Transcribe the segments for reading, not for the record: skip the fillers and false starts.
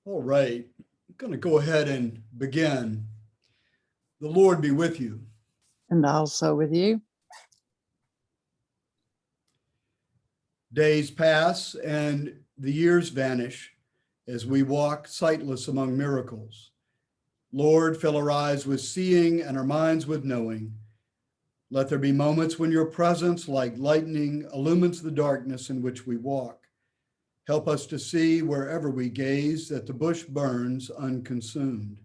All right, I'm going to go ahead and begin. The Lord be with you. And also with you. Days pass and the years vanish as we walk sightless among miracles. Lord, fill our eyes with seeing and our minds with knowing. Let there be moments when your presence, like lightning, illumines the darkness in which we walk. Help us to see wherever we gaze that the bush burns unconsumed,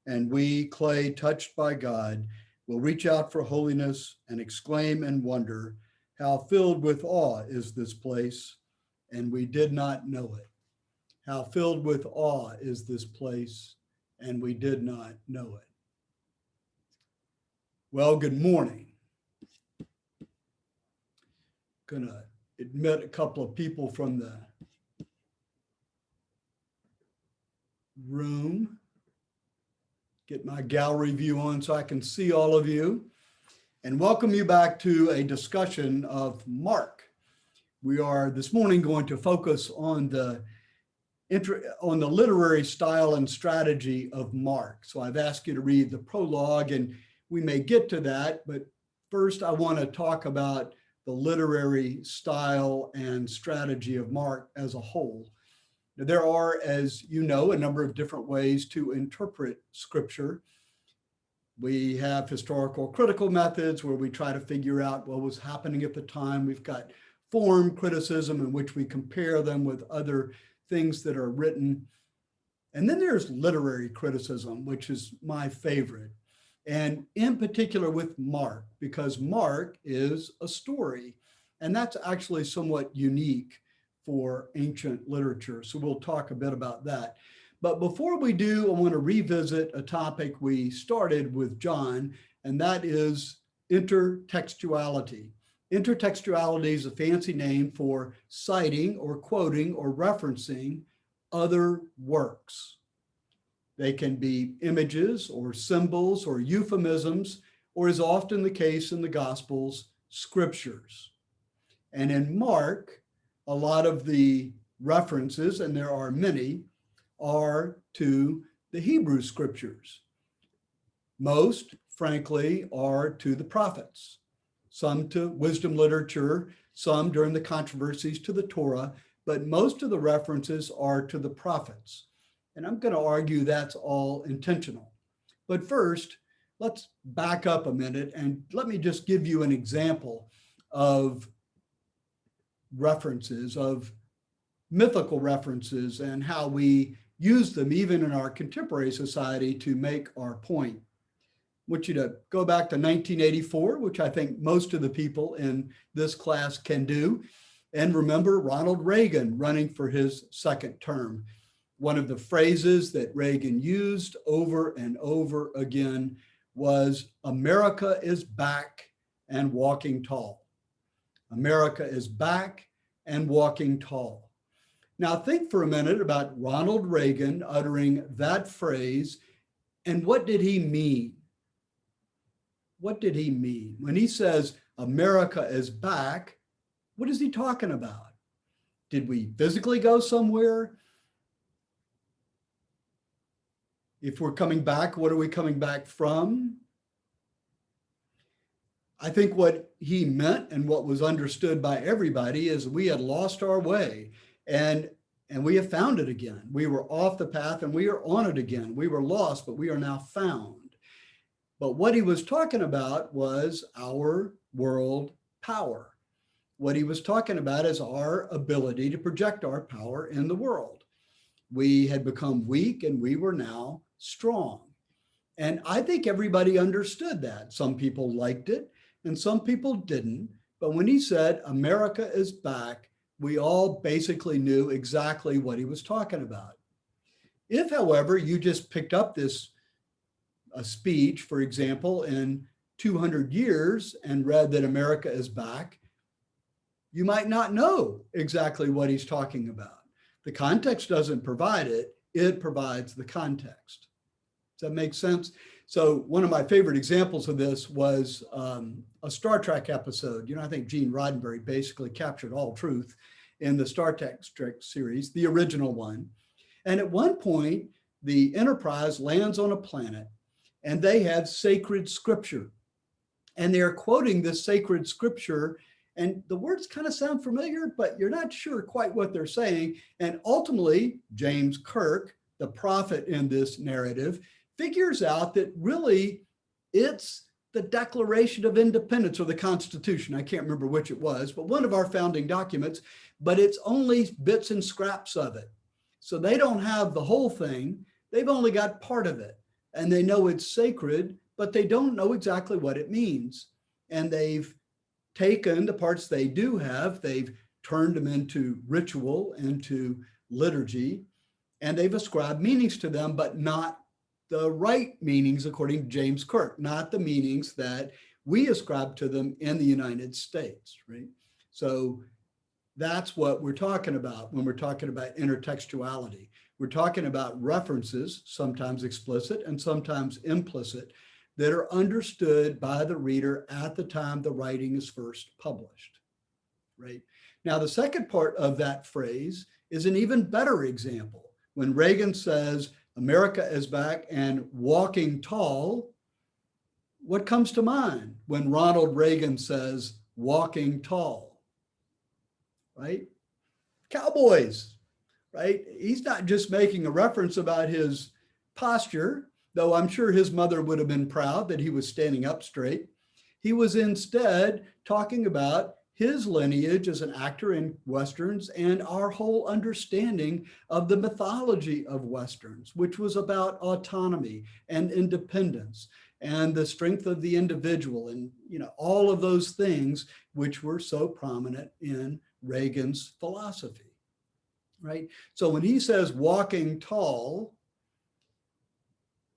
and we, clay touched by God, will reach out for holiness and exclaim in wonder, how filled with awe is this place, and we did not know it. How filled with awe is this place, and we did not know it. Well, good morning. Gonna admit a couple of people from the room. Get my gallery view on so I can see all of you, and welcome you back to a discussion of Mark. We are this morning going to focus on the literary style and strategy of Mark. So I've asked you to read the prologue, and we may get to that, but first I want to talk about the literary style and strategy of Mark as a whole. There are, as you know, a number of different ways to interpret scripture. We have historical critical methods where we try to figure out what was happening at the time. We've got form criticism in which we compare them with other things that are written. And then there's literary criticism, which is my favorite. And in particular with Mark, because Mark is a story. And that's actually somewhat unique for ancient literature. So we'll talk a bit about that. But before we do, I want to revisit a topic we started with John, and that is intertextuality. Intertextuality is a fancy name for citing or quoting or referencing other works. They can be images or symbols or euphemisms, or is often the case in the Gospels, scriptures. And in Mark, a lot of the references, and there are many, are to the Hebrew scriptures. Most, frankly, are to the prophets, some to wisdom literature, some during the controversies to the Torah, but most of the references are to the prophets. And I'm going to argue that's all intentional. But first, let's back up a minute and let me just give you an example of references, of mythical references, and how we use them even in our contemporary society to make our point. I want you to go back to 1984, which I think most of the people in this class can do, and remember Ronald Reagan running for his second term. One of the phrases that Reagan used over and over again was, "America is back and walking tall." America is back and walking tall. Now think for a minute about Ronald Reagan uttering that phrase, and what did he mean? What did he mean? When he says America is back, what is he talking about? Did we physically go somewhere? If we're coming back, what are we coming back from? I think what he meant and what was understood by everybody is we had lost our way and we have found it again. We were off the path and we are on it again. We were lost, but we are now found. But what he was talking about was our world power. What he was talking about is our ability to project our power in the world. We had become weak and we were now strong. And I think everybody understood that. Some people liked it and some people didn't. But when he said, America is back, we all basically knew exactly what he was talking about. If, however, you just picked up this speech, for example, in 200 years and read that America is back, you might not know exactly what he's talking about. The context doesn't provide it, it provides the context. Does that make sense? So one of my favorite examples of this was a Star Trek episode. I think Gene Roddenberry basically captured all truth in the Star Trek series, the original one. And at one point, the Enterprise lands on a planet and they have sacred scripture. And they're quoting this sacred scripture. And the words kind of sound familiar, but you're not sure quite what they're saying. And ultimately, James Kirk, the prophet in this narrative, figures out that really it's the Declaration of Independence or the Constitution. I can't remember which it was, but one of our founding documents, but it's only bits and scraps of it. So they don't have the whole thing. They've only got part of it. And they know it's sacred, but they don't know exactly what it means. And they've taken the parts they do have, they've turned them into ritual, into liturgy, and they've ascribed meanings to them, but not the right meanings according to James Kirk, not the meanings that we ascribe to them in the United States, right? So that's what we're talking about when we're talking about intertextuality. We're talking about references, sometimes explicit and sometimes implicit, that are understood by the reader at the time the writing is first published, right? Now, the second part of that phrase is an even better example. When Reagan says, America is back and walking tall, what comes to mind when Ronald Reagan says walking tall, right? Cowboys, right? He's not just making a reference about his posture, though I'm sure his mother would have been proud that he was standing up straight. He was instead talking about his lineage as an actor in Westerns and our whole understanding of the mythology of Westerns, which was about autonomy and independence and the strength of the individual and, all of those things which were so prominent in Reagan's philosophy, right? So when he says walking tall,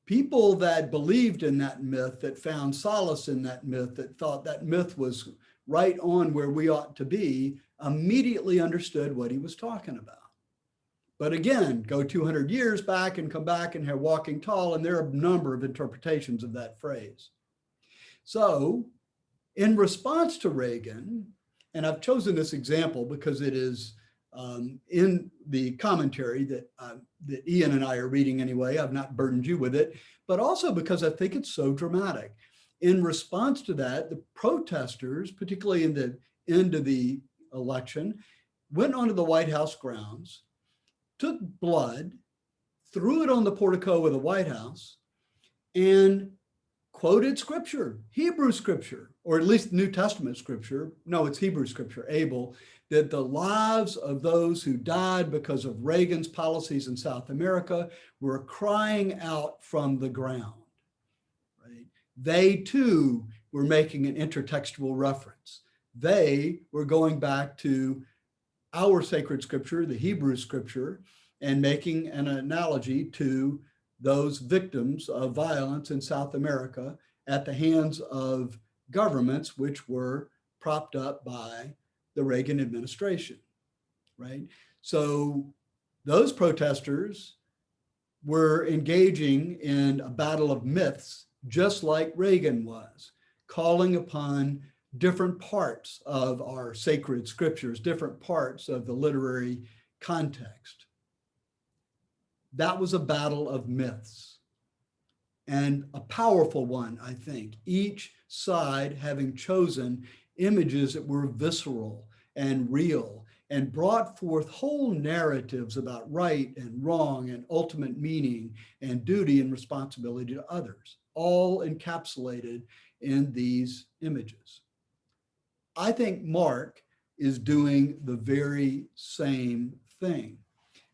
people that believed in that myth, that found solace in that myth, that thought that myth was right on where we ought to be, immediately understood what he was talking about. But again, go 200 years back and come back and have walking tall, and there are a number of interpretations of that phrase. So in response to Reagan, and I've chosen this example because it is in the commentary that Ian and I are reading anyway. I've not burdened you with it, but also because I think it's so dramatic. In response to that, the protesters, particularly in the end of the election, went onto the White House grounds, took blood, threw it on the portico of the White House, and quoted scripture, Hebrew scripture, or at least New Testament scripture. No, it's Hebrew scripture, Abel, that the lives of those who died because of Reagan's policies in South America were crying out from the ground, right? They too were making an intertextual reference. They were going back to our sacred scripture, the Hebrew scripture, and making an analogy to those victims of violence in South America at the hands of governments which were propped up by the Reagan administration, right? So those protesters were engaging in a battle of myths, just like Reagan was, calling upon different parts of our sacred scriptures, different parts of the literary context. That was a battle of myths, and a powerful one, I think, each side having chosen images that were visceral and real and brought forth whole narratives about right and wrong and ultimate meaning and duty and responsibility to others, all encapsulated in these images. I think Mark is doing the very same thing.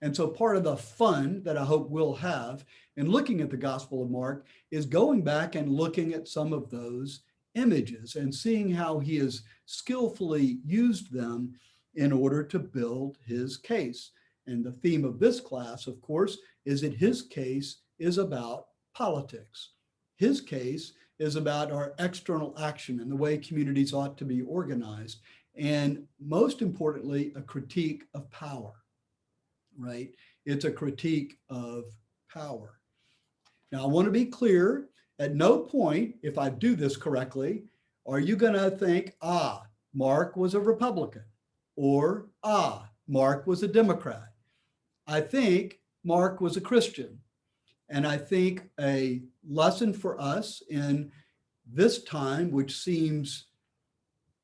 And so part of the fun that I hope we'll have in looking at the Gospel of Mark is going back and looking at some of those images and seeing how he has skillfully used them in order to build his case. And the theme of this class, of course, is that his case is about politics. His case is about our external action and the way communities ought to be organized. And most importantly, a critique of power, right? It's a critique of power. Now, I want to be clear, at no point, if I do this correctly, are you going to think, Mark was a Republican, or Mark was a Democrat. I think Mark was a Christian. And I think a lesson for us in this time, which seems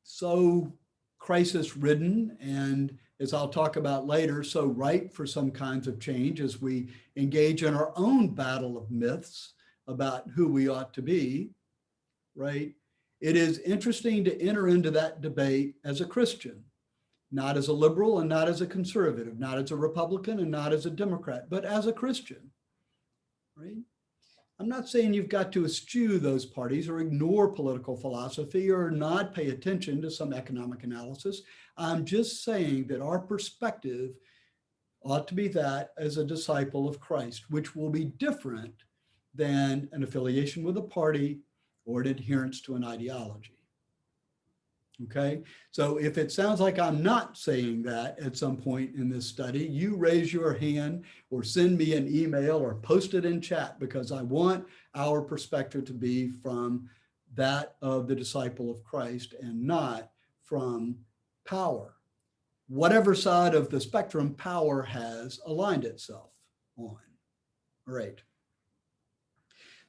so crisis-ridden and, as I'll talk about later, so ripe for some kinds of change as we engage in our own battle of myths about who we ought to be, right? It is interesting to enter into that debate as a Christian, not as a liberal and not as a conservative, not as a Republican and not as a Democrat, but as a Christian, right? I'm not saying you've got to eschew those parties or ignore political philosophy or not pay attention to some economic analysis. I'm just saying that our perspective ought to be that as a disciple of Christ, which will be different than an affiliation with a party or an adherence to an ideology. Okay, so if it sounds like I'm not saying that at some point in this study, you raise your hand or send me an email or post it in chat, because I want our perspective to be from that of the disciple of Christ and not from power. Whatever side of the spectrum power has aligned itself on. All right.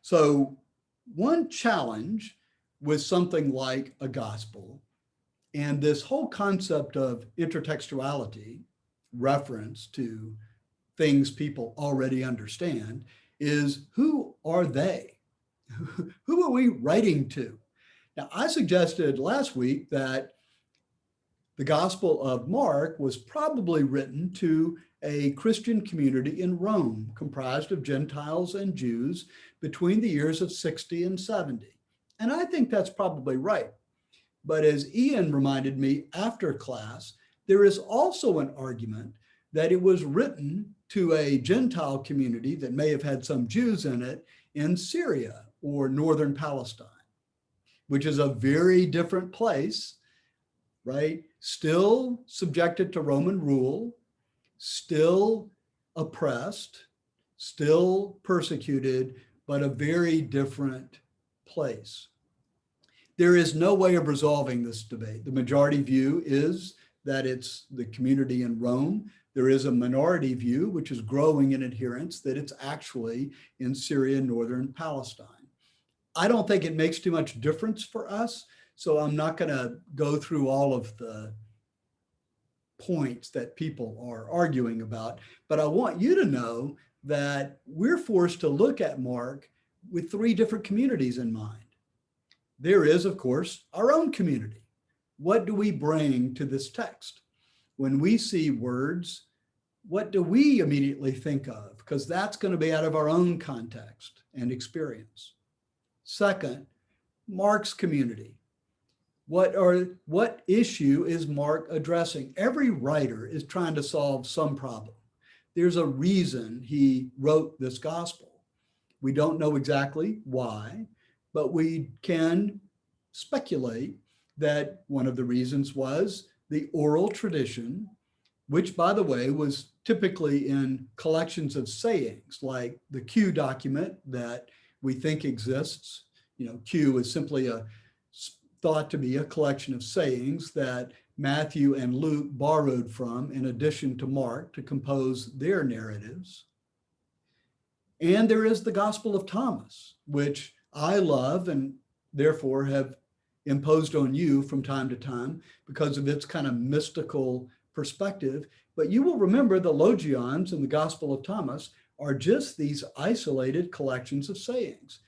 So one challenge with something like a gospel and this whole concept of intertextuality, reference to things people already understand, is who are they? Who are we writing to? Now, I suggested last week that the Gospel of Mark was probably written to a Christian community in Rome, comprised of Gentiles and Jews between the years of 60 and 70. And I think that's probably right. But as Ian reminded me after class, there is also an argument that it was written to a Gentile community that may have had some Jews in it in Syria or northern Palestine, which is a very different place, right? Still subjected to Roman rule, still oppressed, still persecuted, but a very different place. There is no way of resolving this debate. The majority view is that it's the community in Rome. There is a minority view, which is growing in adherence, that it's actually in Syria, northern Palestine. I don't think it makes too much difference for us, so I'm not going to go through all of the points that people are arguing about, but I want you to know that we're forced to look at Mark with three different communities in mind. There is, of course, our own community. What do we bring to this text? When we see words, what do we immediately think of? Because that's going to be out of our own context and experience. Second, Mark's community. What issue is Mark addressing? Every writer is trying to solve some problem. There's a reason he wrote this gospel. We don't know exactly why, but we can speculate that one of the reasons was the oral tradition, which, by the way, was typically in collections of sayings, like the Q document that we think exists. You know, Q is simply thought to be a collection of sayings that Matthew and Luke borrowed from in addition to Mark to compose their narratives. And there is the Gospel of Thomas, which I love and therefore have imposed on you from time to time because of its kind of mystical perspective. But you will remember the logions in the Gospel of Thomas are just these isolated collections of sayings.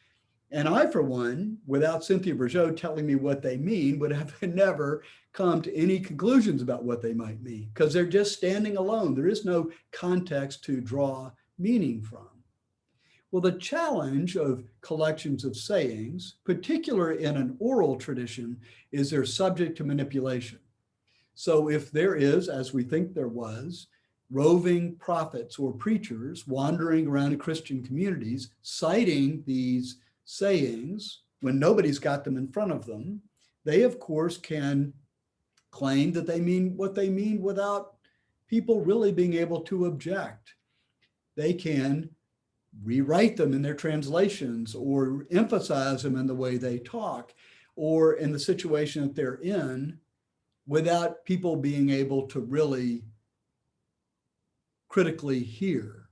And I, for one, without Cynthia Bergeau telling me what they mean, would have never come to any conclusions about what they might mean, because they're just standing alone. There is no context to draw meaning from. Well, the challenge of collections of sayings, particularly in an oral tradition, is they're subject to manipulation. So if there is, as we think there was, roving prophets or preachers wandering around Christian communities, citing these sayings when nobody's got them in front of them, they, of course, can claim that they mean what they mean without people really being able to object. They can rewrite them in their translations or emphasize them in the way they talk or in the situation that they're in without people being able to really critically hear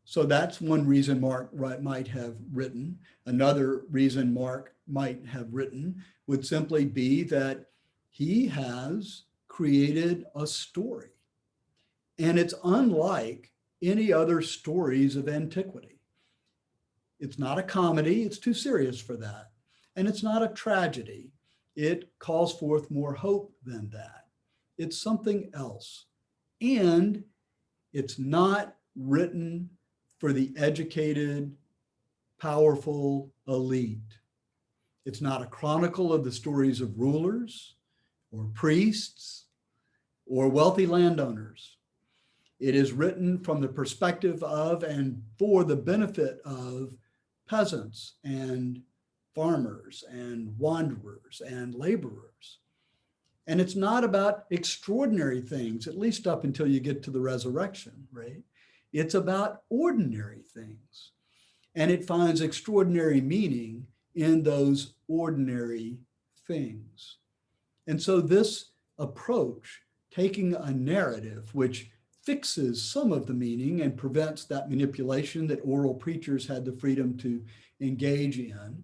So that's one reason Mark might have written. Another reason Mark might have written would simply be that he has created a story. And it's unlike any other stories of antiquity. It's not a comedy, it's too serious for that. And it's not a tragedy. It calls forth more hope than that. It's something else. And it's not written for the educated, powerful elite. It's not a chronicle of the stories of rulers or priests or wealthy landowners. It is written from the perspective of and for the benefit of peasants and farmers and wanderers and laborers. And it's not about extraordinary things, at least up until you get to the resurrection, right? It's about ordinary things. And it finds extraordinary meaning in those ordinary things. And so this approach, taking a narrative which fixes some of the meaning and prevents that manipulation that oral preachers had the freedom to engage in,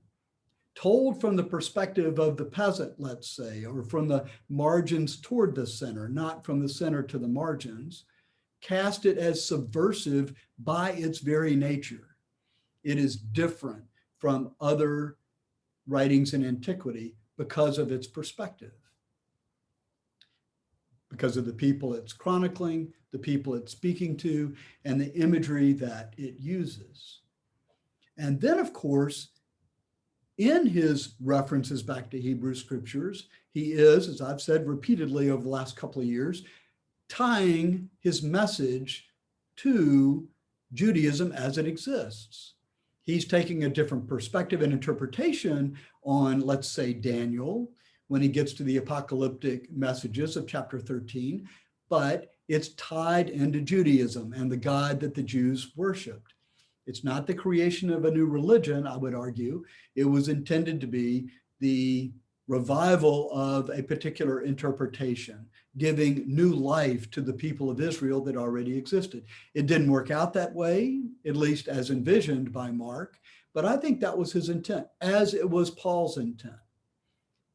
told from the perspective of the peasant, let's say, or from the margins toward the center, not from the center to the margins, cast it as subversive by its very nature. It is different from other writings in antiquity because of its perspective, because of the people it's chronicling, the people it's speaking to, and the imagery that it uses. And then, of course, in his references back to Hebrew scriptures, he is, as I've said repeatedly over the last couple of years, tying his message to Judaism as it exists. He's taking a different perspective and interpretation on, let's say, Daniel, when he gets to the apocalyptic messages of chapter 13, but it's tied into Judaism and the God that the Jews worshiped. It's not the creation of a new religion, I would argue. It was intended to be the revival of a particular interpretation, giving new life to the people of Israel that already existed. It didn't work out that way, at least as envisioned by Mark, but I think that was his intent, as it was Paul's intent,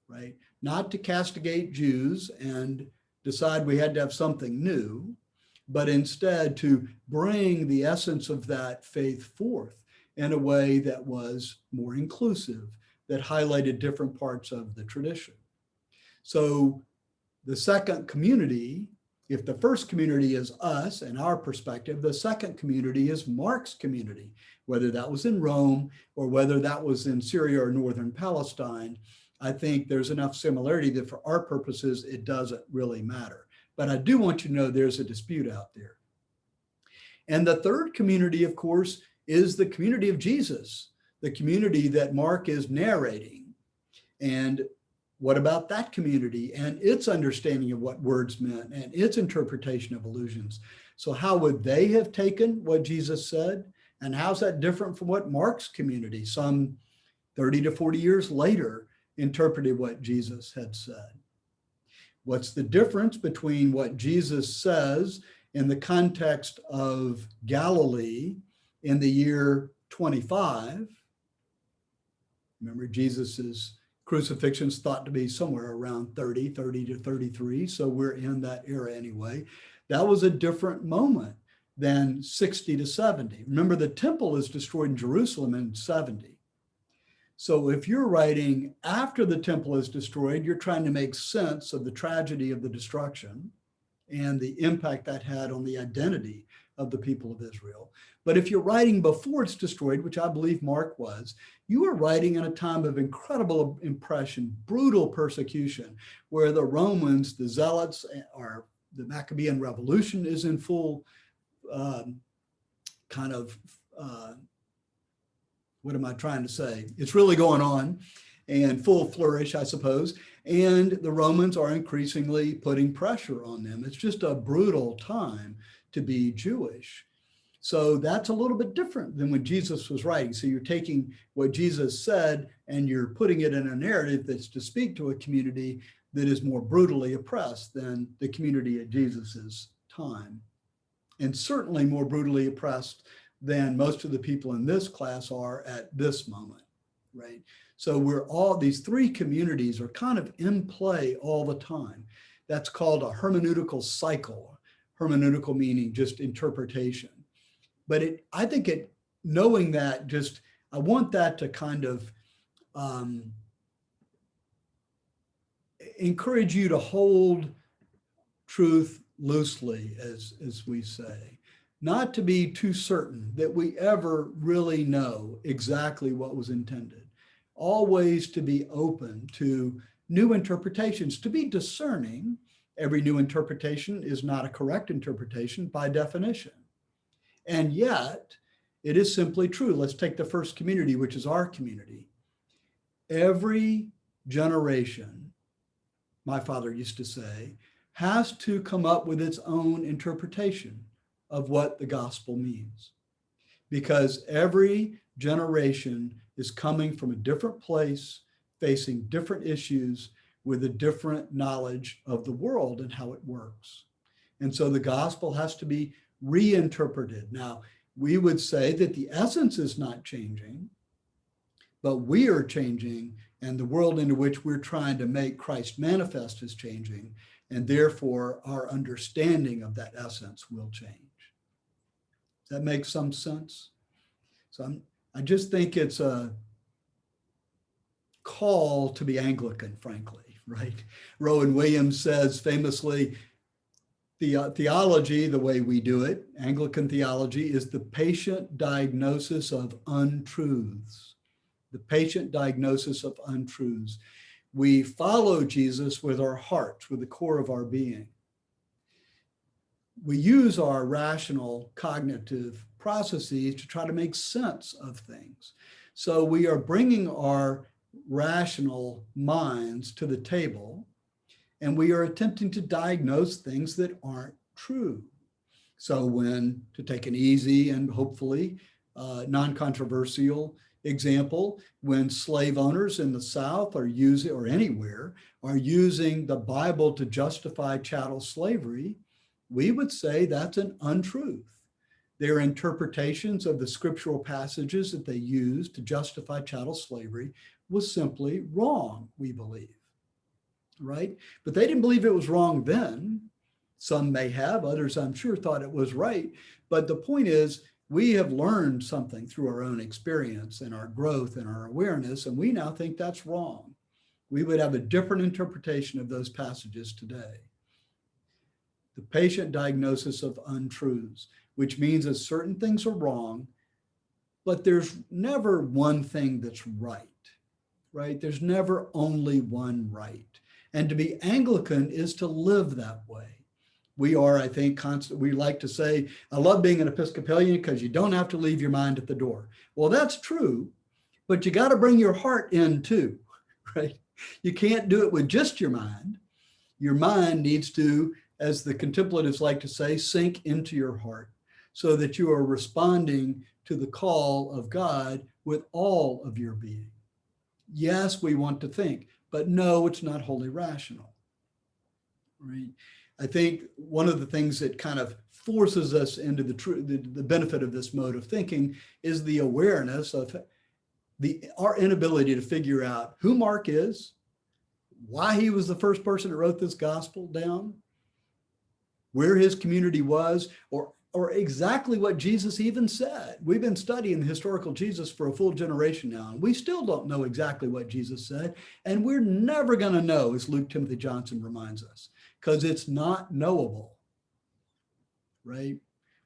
right? Not to castigate Jews and decide we had to have something new, but instead to bring the essence of that faith forth in a way that was more inclusive, that highlighted different parts of the tradition. So the second community, if the first community is us and our perspective, the second community is Mark's community, whether that was in Rome or whether that was in Syria or northern Palestine. I think there's enough similarity that for our purposes, it doesn't really matter. But I do want you to know there's a dispute out there. And the third community, of course, is the community of Jesus, the community that Mark is narrating. And what about that community and its understanding of what words meant and its interpretation of allusions? So how would they have taken what Jesus said? And how's that different from what Mark's community, some 30 to 40 years later, interpreted what Jesus had said? What's the difference between what Jesus says in the context of Galilee in the year 25? Remember, Jesus's crucifixion is thought to be somewhere around 30 to 33. So we're in that era anyway. That was a different moment than 60 to 70. Remember, the temple is destroyed in Jerusalem in 70. So if you're writing after the temple is destroyed, you're trying to make sense of the tragedy of the destruction and the impact that had on the identity of the people of Israel. But if you're writing before it's destroyed, which I believe Mark was, you are writing in a time of incredible oppression, brutal persecution, where the Romans, the Zealots, or the Maccabean Revolution is in full what am I trying to say? It's really going on and full flourish, I suppose. And the Romans are increasingly putting pressure on them. It's just a brutal time to be Jewish. So that's a little bit different than when Jesus was writing. So you're taking what Jesus said and you're putting it in a narrative that's to speak to a community that is more brutally oppressed than the community at Jesus's time. And certainly more brutally oppressed than most of the people in this class are at this moment, right? So these three communities are kind of in play all the time. That's called a hermeneutical cycle, hermeneutical meaning just interpretation. But I think knowing that, I want that to kind of encourage you to hold truth loosely, as we say, not to be too certain that we ever really know exactly what was intended, always to be open to new interpretations, to be discerning. Every new interpretation is not a correct interpretation by definition. And yet, it is simply true. Let's take the first community, which is our community. Every generation, my father used to say, has to come up with its own interpretation of what the gospel means. Because every generation is coming from a different place, facing different issues, with a different knowledge of the world and how it works. And so the gospel has to be reinterpreted. Now, we would say that the essence is not changing, but we are changing, and the world into which we're trying to make Christ manifest is changing, and therefore our understanding of that essence will change. Does that make some sense? So I just think it's a call to be Anglican, frankly, right? Rowan Williams says famously, theology, the way we do it, Anglican theology, is the patient diagnosis of untruths. The patient diagnosis of untruths. We follow Jesus with our hearts, with the core of our being. We use our rational cognitive processes to try to make sense of things. So we are bringing our rational minds to the table, and we are attempting to diagnose things that aren't true. So to take an easy and hopefully non-controversial example, when slave owners in the South are using, or anywhere, are using the Bible to justify chattel slavery, we would say that's an untruth. Their interpretations of the scriptural passages that they used to justify chattel slavery was simply wrong, we believe, right? But they didn't believe it was wrong then. Some may have, others I'm sure thought it was right. But the point is, we have learned something through our own experience and our growth and our awareness, and we now think that's wrong. We would have a different interpretation of those passages today. The patient diagnosis of untruths, which means that certain things are wrong, but there's never one thing that's right? There's never only one right. And to be Anglican is to live that way. We are, I think, we like to say, I love being an Episcopalian because you don't have to leave your mind at the door. Well, that's true, but you got to bring your heart in too, right? You can't do it with just your mind. Your mind needs to, as the contemplatives like to say, sink into your heart so that you are responding to the call of God with all of your being. Yes, we want to think, but no, it's not wholly rational, right? I think one of the things that kind of forces us into the benefit of this mode of thinking is the awareness of our inability to figure out who Mark is, why he was the first person that wrote this gospel down, where his community was, or exactly what Jesus even said. We've been studying the historical Jesus for a full generation now, and we still don't know exactly what Jesus said, and we're never going to know, as Luke Timothy Johnson reminds us, because it's not knowable, right?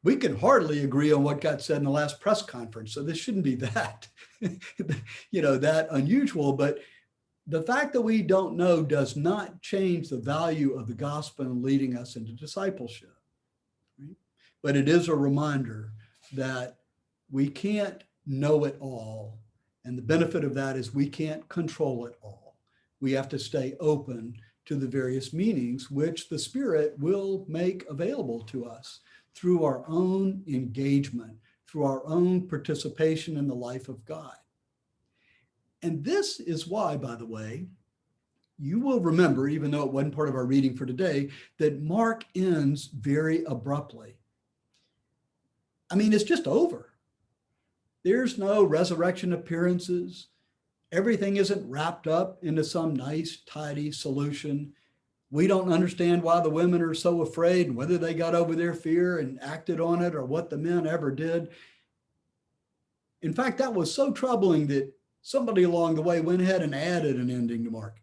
We can hardly agree on what got said in the last press conference, so this shouldn't be that, that unusual, but the fact that we don't know does not change the value of the gospel in leading us into discipleship. Right? But it is a reminder that we can't know it all. And the benefit of that is we can't control it all. We have to stay open to the various meanings which the Spirit will make available to us through our own engagement, through our own participation in the life of God. And this is why, by the way, you will remember, even though it wasn't part of our reading for today, that Mark ends very abruptly. I mean, it's just over. There's no resurrection appearances. Everything isn't wrapped up into some nice, tidy solution. We don't understand why the women are so afraid and whether they got over their fear and acted on it or what the men ever did. In fact, that was so troubling that somebody along the way went ahead and added an ending to Mark.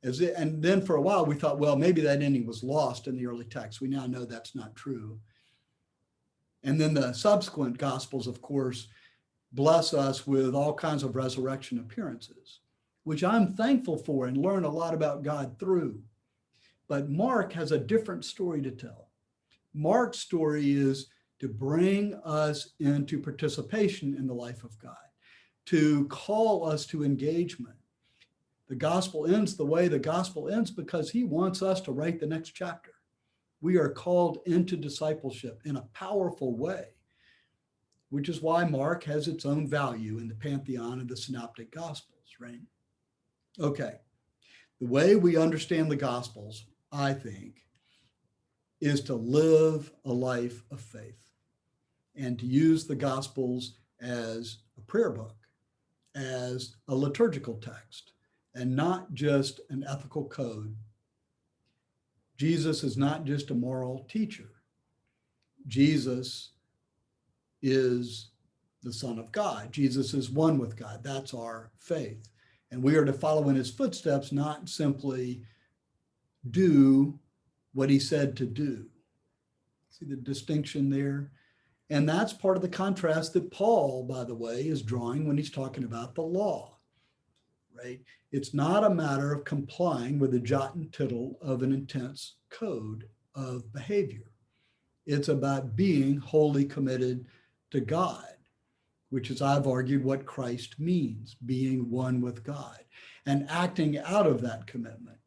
And then for a while, we thought, well, maybe that ending was lost in the early text. We now know that's not true. And then the subsequent Gospels, of course, bless us with all kinds of resurrection appearances, which I'm thankful for and learn a lot about God through. But Mark has a different story to tell. Mark's story is to bring us into participation in the life of God, to call us to engagement. The gospel ends the way the gospel ends because he wants us to write the next chapter. We are called into discipleship in a powerful way, which is why Mark has its own value in the pantheon of the synoptic gospels, right? Okay. The way we understand the gospels, I think, is to live a life of faith and to use the gospels as a prayer book, as a liturgical text, and not just an ethical code. Jesus is not just a moral teacher. Jesus is the Son of God. Jesus is one with God. That's our faith. And we are to follow in his footsteps, not simply do what he said to do. See the distinction there? And that's part of the contrast that Paul, by the way, is drawing when he's talking about the law, right? It's not a matter of complying with the jot and tittle of an intense code of behavior. It's about being wholly committed to God, which is, I've argued, what Christ means, being one with God and acting out of that commitment.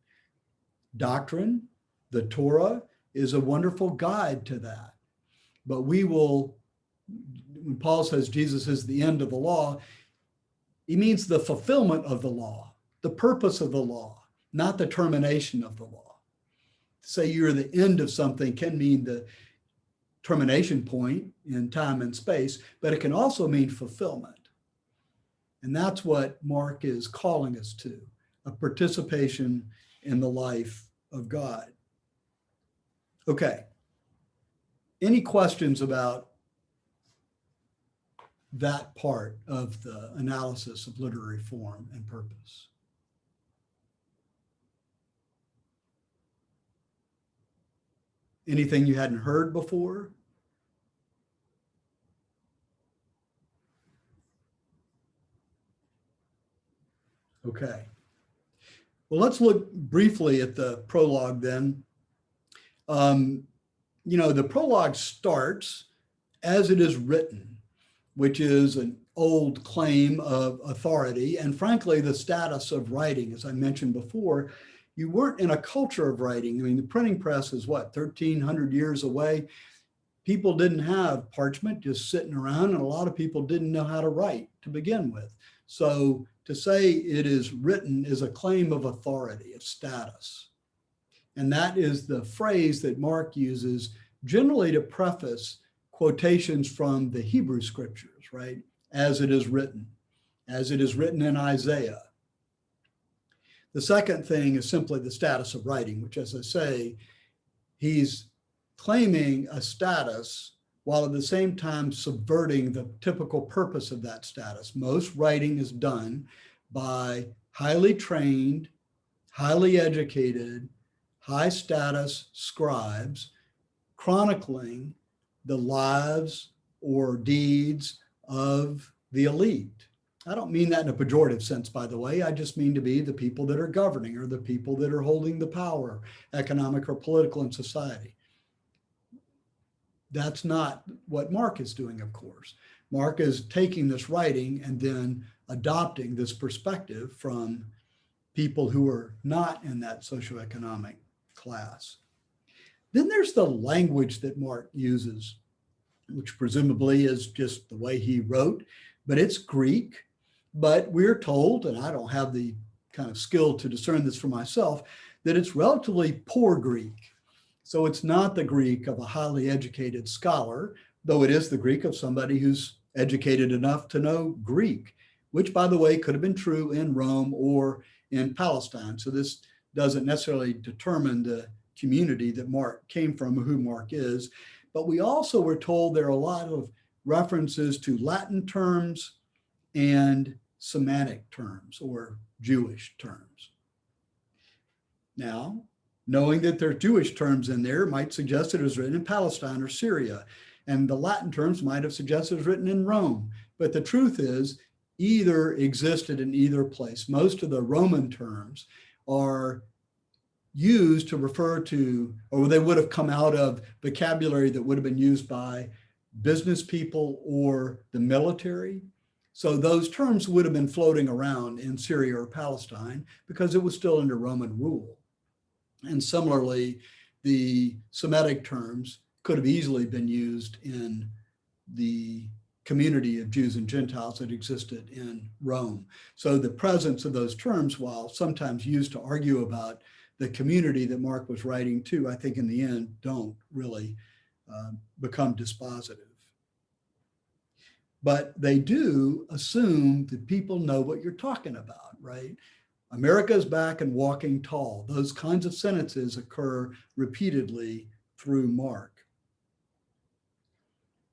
Doctrine, the Torah, is a wonderful guide to that. But we will, when Paul says Jesus is the end of the law, he means the fulfillment of the law, the purpose of the law, not the termination of the law. To say you're the end of something can mean the termination point in time and space, but it can also mean fulfillment. And that's what Mark is calling us to, a participation in the life of God. Okay. Any questions about that part of the analysis of literary form and purpose? Anything you hadn't heard before? Okay. Well, let's look briefly at the prologue then. The prologue starts as it is written, which is an old claim of authority and frankly, the status of writing. As I mentioned before, you weren't in a culture of writing. I mean, the printing press is what, 1,300 years away? People didn't have parchment just sitting around, and a lot of people didn't know how to write to begin with. So to say it is written is a claim of authority, of status. And that is the phrase that Mark uses generally to preface quotations from the Hebrew scriptures, right? As it is written in Isaiah. The second thing is simply the status of writing, which, as I say, he's claiming a status while at the same time subverting the typical purpose of that status. Most writing is done by highly trained, highly educated, high status scribes chronicling the lives or deeds of the elite. I don't mean that in a pejorative sense, by the way. I just mean to be the people that are governing or the people that are holding the power, economic or political in society. That's not what Mark is doing, of course. Mark is taking this writing and then adopting this perspective from people who are not in that socioeconomic class. Then there's the language that Mark uses, which presumably is just the way he wrote, but it's Greek. But we're told, and I don't have the kind of skill to discern this for myself, that it's relatively poor Greek. So it's not the Greek of a highly educated scholar, though it is the Greek of somebody who's educated enough to know Greek, which, by the way, could have been true in Rome or in Palestine. So this doesn't necessarily determine the community that Mark came from or who Mark is. But we also were told there are a lot of references to Latin terms and Semitic terms or Jewish terms. Now, knowing that there are Jewish terms in there might suggest that it was written in Palestine or Syria, and the Latin terms might have suggested it was written in Rome. But the truth is, either existed in either place. Most of the Roman terms are used to refer to, or they would have come out of vocabulary that would have been used by business people or the military. So those terms would have been floating around in Syria or Palestine because it was still under Roman rule. And similarly, the Semitic terms could have easily been used in the community of Jews and Gentiles that existed in Rome. So the presence of those terms, while sometimes used to argue about the community that Mark was writing to, I think in the end don't really become dispositive. But they do assume that people know what you're talking about, right? America's back and walking tall. Those kinds of sentences occur repeatedly through Mark.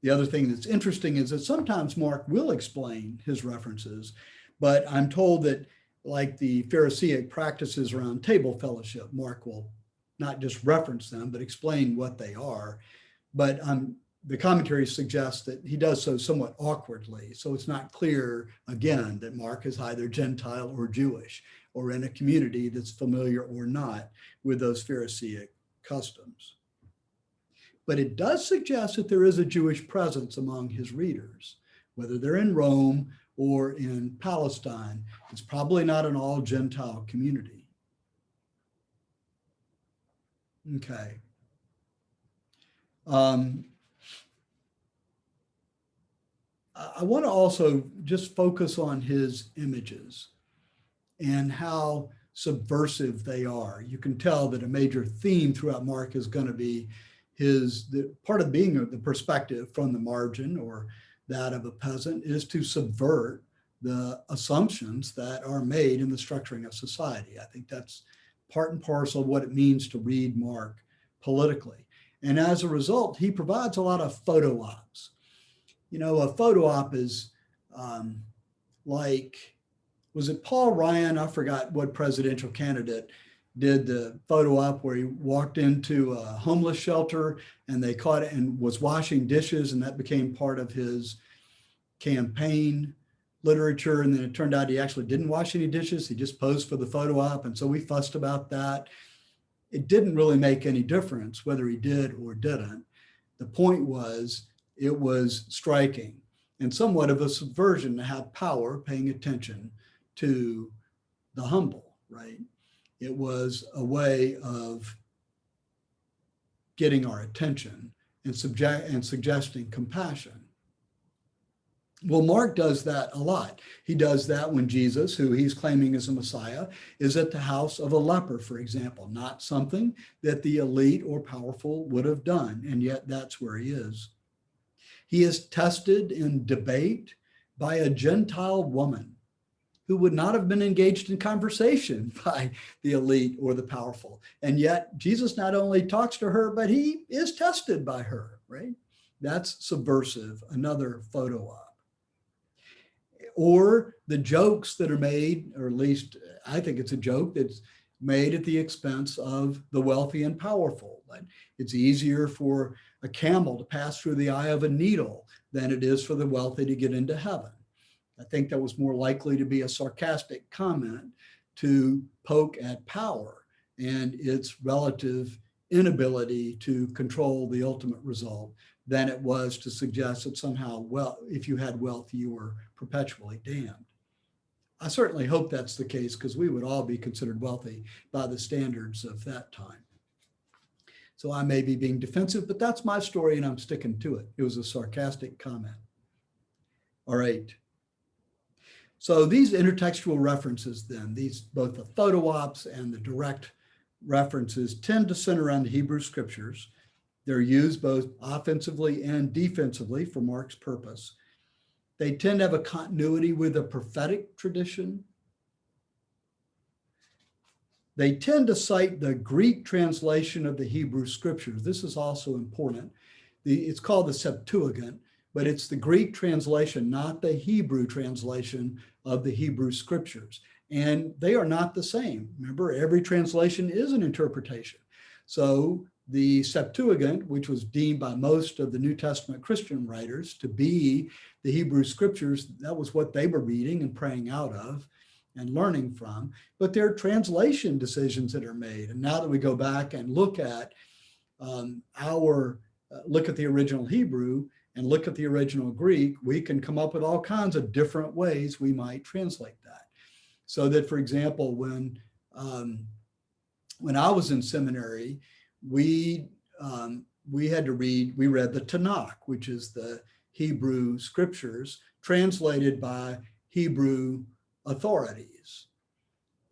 The other thing that's interesting is that sometimes Mark will explain his references, but I'm told that like the Pharisaic practices around table fellowship, Mark will not just reference them, but explain what they are. But the commentary suggests that he does so somewhat awkwardly. So it's not clear, again, that Mark is either Gentile or Jewish, or in a community that's familiar or not with those Pharisaic customs. But it does suggest that there is a Jewish presence among his readers, whether they're in Rome or in Palestine. It's probably not an all Gentile community. Okay. I want to also just focus on his images and how subversive they are. You can tell that a major theme throughout Mark is going to be the part of being the perspective from the margin or that of a peasant is to subvert the assumptions that are made in the structuring of society. I think that's part and parcel of what it means to read Mark politically. And as a result, he provides a lot of photo ops. You know, a photo op is like, was it Paul Ryan? I forgot what presidential candidate did the photo op where he walked into a homeless shelter and they caught it and was washing dishes, and that became part of his campaign literature. And then it turned out he actually didn't wash any dishes. He just posed for the photo op. And so we fussed about that. It didn't really make any difference whether he did or didn't. The point was, it was striking and somewhat of a subversion to have power paying attention to the humble, right? It was a way of getting our attention and suggesting compassion. Well, Mark does that a lot. He does that when Jesus, who he's claiming is a Messiah, is at the house of a leper, for example, not something that the elite or powerful would have done, and yet that's where he is. He is tested in debate by a Gentile woman who would not have been engaged in conversation by the elite or the powerful. And yet Jesus not only talks to her, but he is tested by her, right? That's subversive, another photo op. Or the jokes that are made, or at least I think it's a joke that's made at the expense of the wealthy and powerful. Like, it's easier for a camel to pass through the eye of a needle than it is for the wealthy to get into heaven. I think that was more likely to be a sarcastic comment to poke at power and its relative inability to control the ultimate result than it was to suggest that somehow, well, if you had wealth, you were perpetually damned. I certainly hope that's the case, because we would all be considered wealthy by the standards of that time. So I may be being defensive, but that's my story and I'm sticking to it. It was a sarcastic comment. All right. So these intertextual references then, both the photo ops and the direct references, tend to center around the Hebrew scriptures. They're used both offensively and defensively for Mark's purpose. They tend to have a continuity with a prophetic tradition. They tend to cite the Greek translation of the Hebrew scriptures. This is also important. It's called the Septuagint, but it's the Greek translation, not the Hebrew translation of the Hebrew scriptures. And they are not the same. Remember, every translation is an interpretation. So the Septuagint, which was deemed by most of the New Testament Christian writers to be the Hebrew scriptures, that was what they were reading and praying out of and learning from. But there are translation decisions that are made. And now that we go back and look at look at the original Hebrew and look at the original Greek, we can come up with all kinds of different ways we might translate that. So that, for example, when I was in seminary, we read the Tanakh, which is the Hebrew scriptures translated by Hebrew authorities,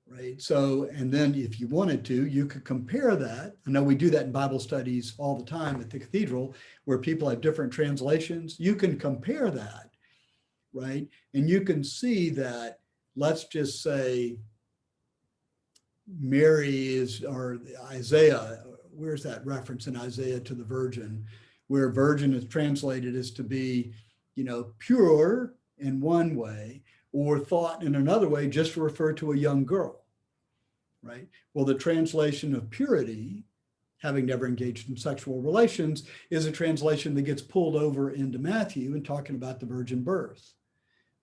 right? So, and then if you wanted to, you could compare that. I know we do that in Bible studies all the time at the cathedral where people have different translations. You can compare that, right? And you can see that, let's just say or Isaiah, where's that reference in Isaiah to the virgin, where virgin is translated as to be, pure in one way, or thought in another way just to refer to a young girl, right? Well, the translation of purity, having never engaged in sexual relations, is a translation that gets pulled over into Matthew and talking about the virgin birth.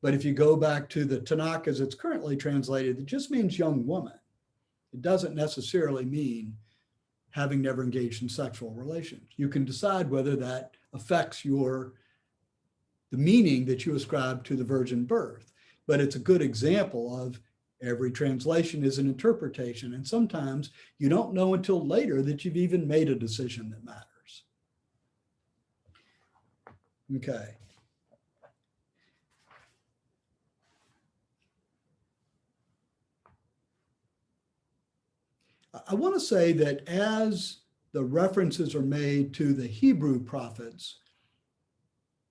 But if you go back to the Tanakh as it's currently translated, it just means young woman. It doesn't necessarily mean having never engaged in sexual relations. You can decide whether that affects the meaning that you ascribe to the virgin birth. But it's a good example of every translation is an interpretation. And sometimes you don't know until later that you've even made a decision that matters. Okay. I want to say that as the references are made to the Hebrew prophets,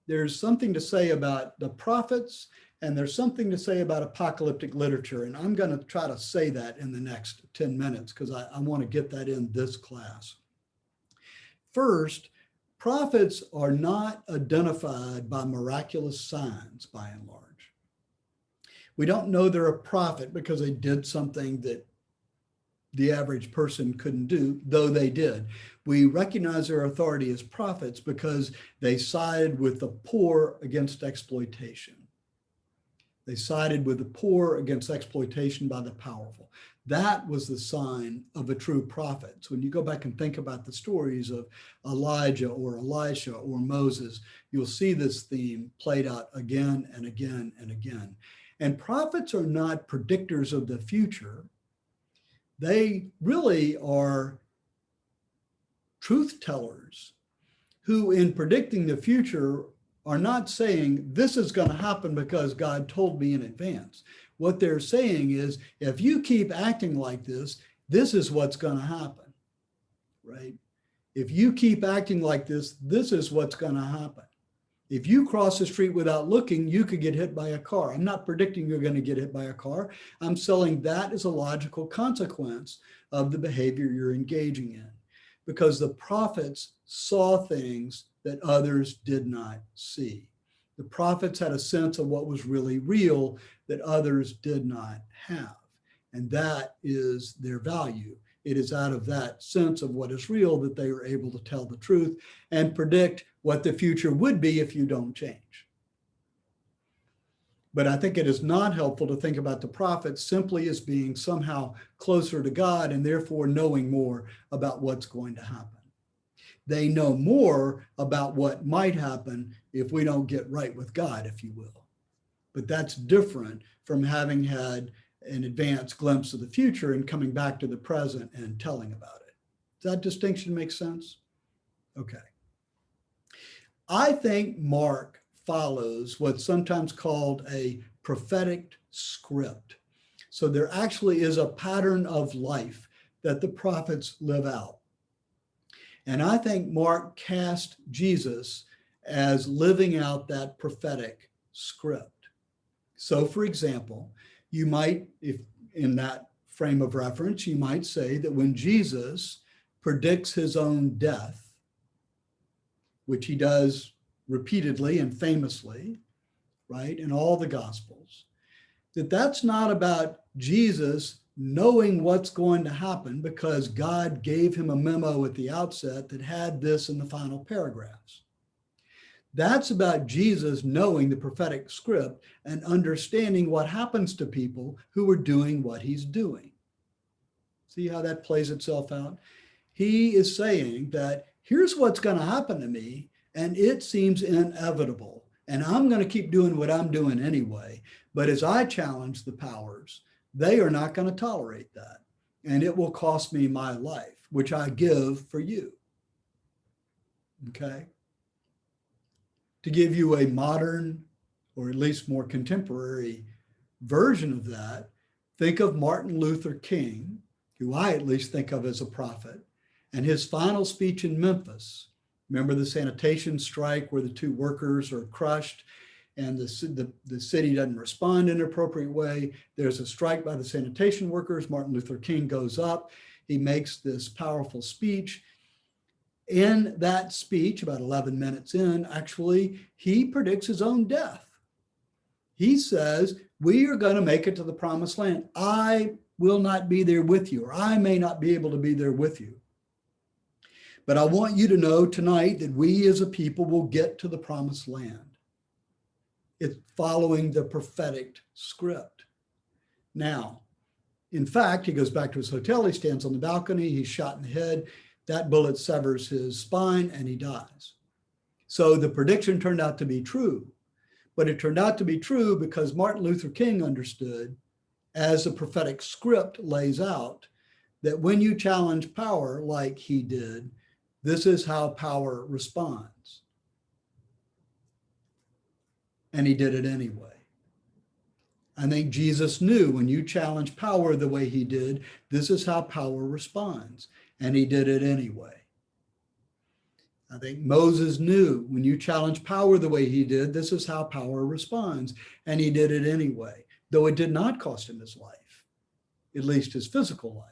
there's something to say about the prophets, and there's something to say about apocalyptic literature. And I'm going to try to say that in the next 10 minutes because I want to get that in this class. First, prophets are not identified by miraculous signs, by and large. We don't know they're a prophet because they did something that the average person couldn't do, though they did. We recognize their authority as prophets because they sided with the poor against exploitation. They sided with the poor against exploitation by the powerful. That was the sign of a true prophet. So when you go back and think about the stories of Elijah or Elisha or Moses, you'll see this theme played out again and again and again. And prophets are not predictors of the future. They really are truth tellers who, in predicting the future, are not saying this is going to happen because God told me in advance. What they're saying is, if you keep acting like this, this is what's going to happen, right? If you keep acting like this, this is what's going to happen. If you cross the street without looking, you could get hit by a car. I'm not predicting you're going to get hit by a car. I'm saying that is a logical consequence of the behavior you're engaging in, because the prophets saw things that others did not see. The prophets had a sense of what was really real that others did not have. And that is their value. It is out of that sense of what is real that they are able to tell the truth and predict what the future would be if you don't change. But I think it is not helpful to think about the prophets simply as being somehow closer to God and therefore knowing more about what's going to happen. They know more about what might happen if we don't get right with God, if you will. But that's different from having had an advanced glimpse of the future and coming back to the present and telling about it. Does that distinction make sense? Okay. I think Mark follows what's sometimes called a prophetic script. So there actually is a pattern of life that the prophets live out. And I think Mark cast Jesus as living out that prophetic script. So for example, you might, if in that frame of reference, you might say that when Jesus predicts his own death, which he does repeatedly and famously, right, in all the Gospels, that's not about Jesus knowing what's going to happen because God gave him a memo at the outset that had this in the final paragraphs. That's about Jesus knowing the prophetic script and understanding what happens to people who are doing what he's doing. See how that plays itself out? He is saying that here's what's going to happen to me, and it seems inevitable. And I'm going to keep doing what I'm doing anyway. But as I challenge the powers, they are not going to tolerate that. And it will cost me my life, which I give for you. Okay? To give you a modern, or at least more contemporary version of that, think of Martin Luther King, who I at least think of as a prophet, and his final speech in Memphis. Remember the sanitation strike where the two workers are crushed and the city doesn't respond in an appropriate way. There's a strike by the sanitation workers. Martin Luther King goes up. He makes this powerful speech. In that speech, about 11 minutes in, actually, he predicts his own death. He says, we are going to make it to the promised land. I will not be there with you, or I may not be able to be there with you. But I want you to know tonight that we as a people will get to the promised land. It's following the prophetic script. Now, in fact, he goes back to his hotel. He stands on the balcony. He's shot in the head. That bullet severs his spine and he dies. So the prediction turned out to be true. But it turned out to be true because Martin Luther King understood, as the prophetic script lays out, that when you challenge power like he did, this is how power responds. And he did it anyway. I think Jesus knew when you challenge power the way he did, this is how power responds. And he did it anyway. I think Moses knew when you challenge power the way he did, this is how power responds. And he did it anyway, though it did not cost him his life, at least his physical life.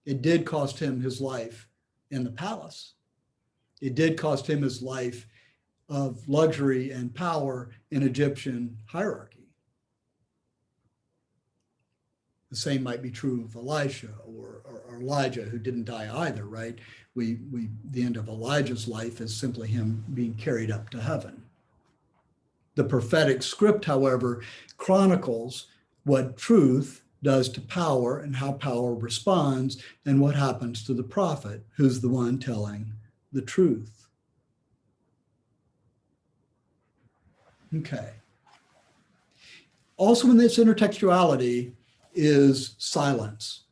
It did cost him his life in the palace. It did cost him his life of luxury and power in Egyptian hierarchy. The same might be true of Elisha or Elijah, who didn't die either, right? The end of Elijah's life is simply him being carried up to heaven. The prophetic script, however, chronicles what truth does to power and how power responds and what happens to the prophet, who's the one telling the truth. Okay. Also in this intertextuality is silence.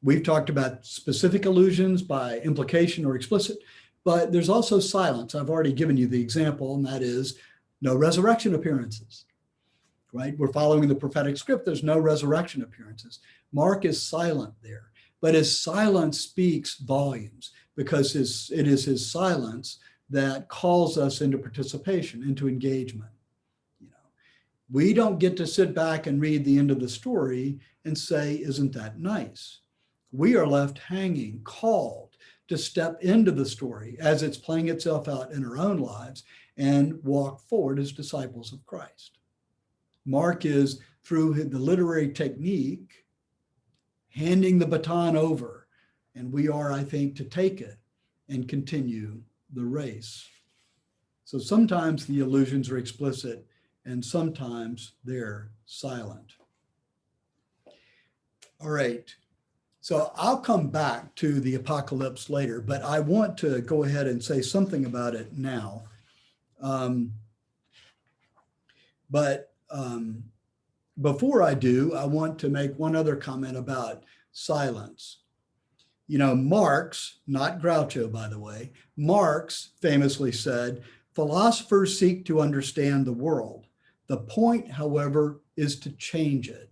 We've talked about specific allusions by implication or explicit, but there's also silence. I've already given you the example, and that is no resurrection appearances, right? We're following the prophetic script. There's no resurrection appearances. Mark is silent there, but his silence speaks volumes because it is his silence that calls us into participation, into engagement. We don't get to sit back and read the end of the story and say, isn't that nice? We are left hanging, called to step into the story as it's playing itself out in our own lives and walk forward as disciples of Christ. Mark is, through the literary technique, handing the baton over, and we are, I think, to take it and continue the race. So sometimes the allusions are explicit, and sometimes they're silent. All right, so I'll come back to the apocalypse later, but I want to go ahead and say something about it now. Before I do, I want to make one other comment about silence. Marx, not Groucho, by the way, Marx famously said, philosophers seek to understand the world. The point, however, is to change it.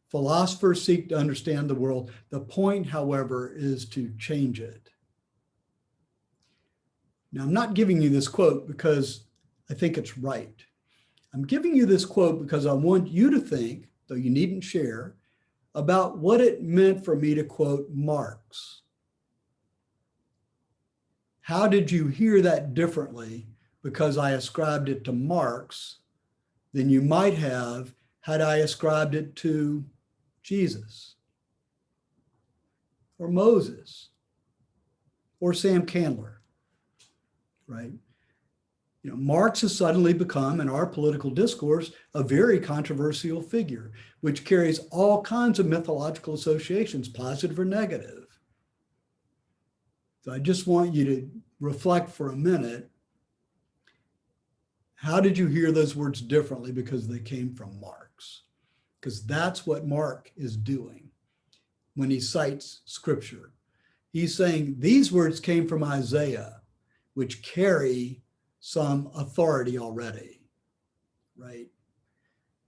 Philosophers seek to understand the world. The point, however, is to change it. Now, I'm not giving you this quote because I think it's right. I'm giving you this quote because I want you to think, though you needn't share, about what it meant for me to quote Marx. How did you hear that differently because I ascribed it to Marx than you might have had I ascribed it to Jesus or Moses or Sam Candler, right? You know, Marx has suddenly become, in our political discourse, a very controversial figure, which carries all kinds of mythological associations, positive or negative. So I just want you to reflect for a minute. How did you hear those words differently because they came from Marx? Because that's what Mark is doing when he cites scripture. He's saying these words came from Isaiah, which carry some authority already, right?